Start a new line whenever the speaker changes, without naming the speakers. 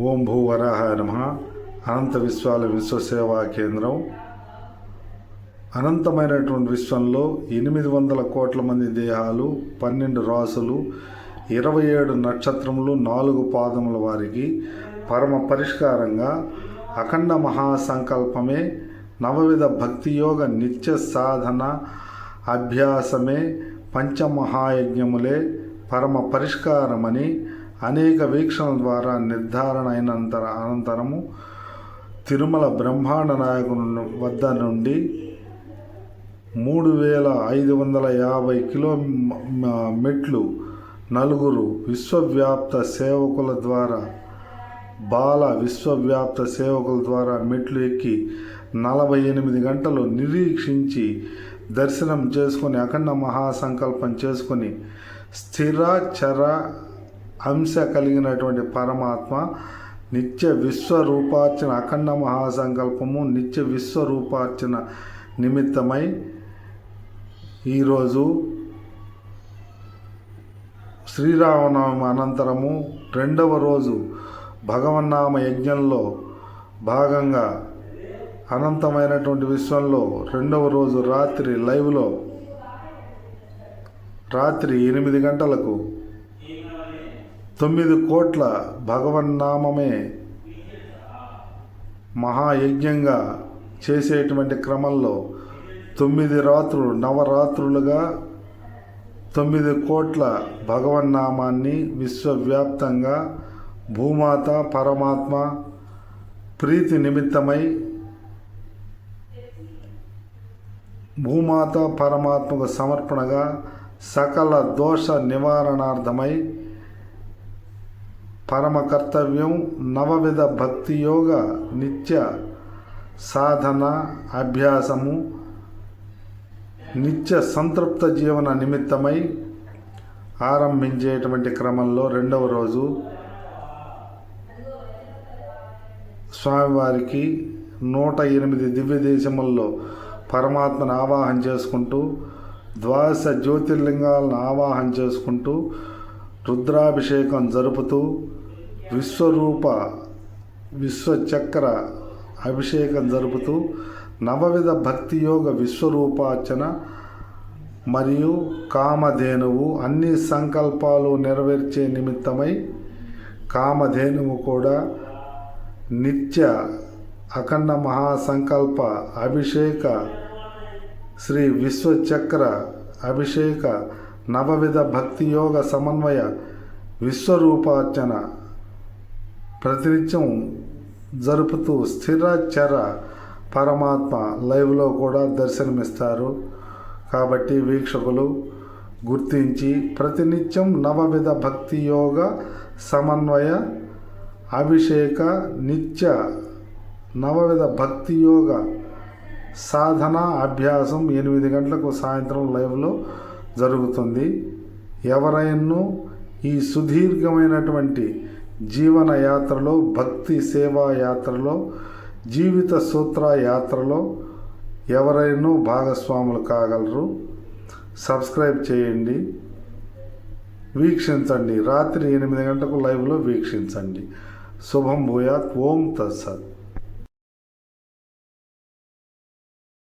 ఓం భూవరాహాయ నమః. అనంత విశ్వాల విశ్వసేవా కేంద్రం. అనంతమైనటువంటి విశ్వంలో 800 కోట్ల మంది దేహాలు, 12 రాసులు, 27 నక్షత్రములు, 4 పాదముల వారికి పరమ పరిష్కారంగా అఖండ మహాసంకల్పమే, నవవిధ భక్తియోగ నిత్య సాధన అభ్యాసమే, పంచమహాయజ్ఞములే పరమ పరిష్కారమని అనేక వీక్షణల ద్వారా నిర్ధారణ అనంతరము తిరుమల బ్రహ్మాండ నాయకుని వద్ద నుండి 3550 కిలో మెట్లు 4 విశ్వవ్యాప్త సేవకుల ద్వారా విశ్వవ్యాప్త సేవకుల ద్వారా మెట్లు ఎక్కి 48 గంటలు నిరీక్షించి దర్శనం చేసుకొని అఖండ మహాసంకల్పం చేసుకొని స్థిర చర అంశ కలిగినటువంటి పరమాత్మ నిత్య విశ్వరూపార్చన అఖండ మహాసంకల్పము నిత్య విశ్వరూపార్చన నిమిత్తమై ఈరోజు శ్రీరామనవమి అనంతరము 2వ రోజు భగవన్నామ యజ్ఞంలో భాగంగా అనంతమైనటువంటి విశ్వంలో 2వ రోజు రాత్రి లైవ్లో రాత్రి 8 గంటలకు 9 కోట్ల భగవన్నామమే మహాయజ్ఞంగా చేసేటువంటి క్రమంలో 9 రాత్రులు నవరాత్రులుగా 9 కోట్ల భగవన్నామాన్ని విశ్వవ్యాప్తంగా భూమాత పరమాత్మ ప్రీతి నిమిత్తమై భూమాత పరమాత్మకు సమర్పణగా సకల దోష నివారణార్థమై పరమ కర్తవ్యం నవవిధ భక్తి యోగ నిత్య సాధన అభ్యాసము నిత్య సంతృప్త జీవన నిమిత్తమై ఆరంభించేటువంటి క్రమంలో 2వ రోజు స్వామివారికి 108 దివ్య దేశముల్లో పరమాత్మను ఆవాహన చేసుకుంటూ 12 జ్యోతిర్లింగాలను ఆవాహన చేసుకుంటూ రుద్రాభిషేకం జరుపుతూ విశ్వచక్ర అభిషేకం జరుపుతూ నవవిధ భక్తి యోగ విశ్వరూపార్చన మరియు కామధేనువు అన్ని సంకల్పాలు నెరవేర్చే నిమిత్తమై కామధేనువు కూడా నిత్య అఖండ మహాసంకల్ప అభిషేక శ్రీ విశ్వచక్ర అభిషేక నవవిధ భక్తియోగ సమన్వయ విశ్వరూపార్చన ప్రతినిత్యం జరుపుతూ స్థిర చర పరమాత్మ లైవ్లో కూడా దర్శనమిస్తారు. కాబట్టి వీక్షకులు గుర్తించి ప్రతినిత్యం నవవిధ భక్తియోగ సమన్వయ అభిషేక నిత్య నవవిధ భక్తియోగ సాధన అభ్యాసం 8 గంటలకు సాయంత్రం లైవ్లో జరుగుతుంది. ఎవరైనా ఈ సుదీర్ఘమైనటువంటి జీవన యాత్రలో భక్తి సేవా యాత్రలో జీవిత సూత్ర యాత్రలో ఎవరైనా భాగస్వాములు కాగలరు. సబ్స్క్రైబ్ చేయండి, వీక్షించండి. రాత్రి 8 గంటలకు లైవ్లో వీక్షించండి. శుభం భూయాత్. ఓం తత్సత్.